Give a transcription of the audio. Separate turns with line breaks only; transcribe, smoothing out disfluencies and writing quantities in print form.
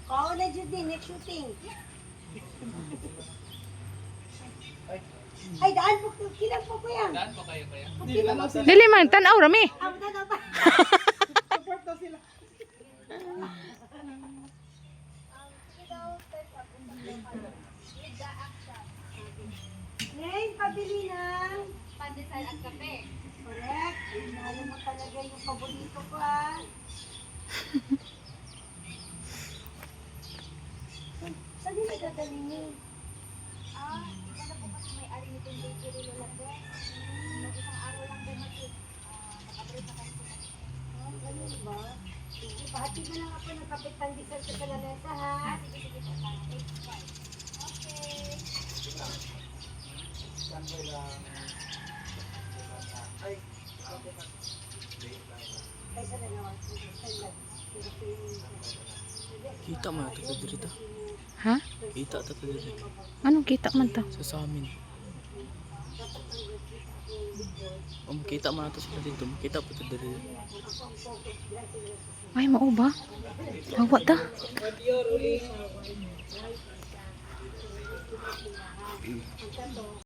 Oo na dyan din, next shooting. Ay, daan po, kilang po ko yan.
Daan pa kayo kaya?
Dili man, tanaw rami.
Ang daan ba?
Support daw sila.
Ngayon, pabili ng
Pandesal at kape.
correct. Inalo mo talaga yung paborito ko ah. Saan yung nagdadali niyo?
Ano po kasi may ari nito yung bakery lola po. Nung isang araw lang din nakabalik na kami sa
Ganun ba? Sige, pahati na lang ako ng kapit pandesal sa kalanesa ha.
sige po. Okay.
Kaysa na naman.
Kita mo ito sa dito.
Ha?
Kita ito sa dito.
Anong kita man ta?
Sa amin. Makita mo ito sila dito. Makita po ito dito.
Ay, mao ba? Awa ta.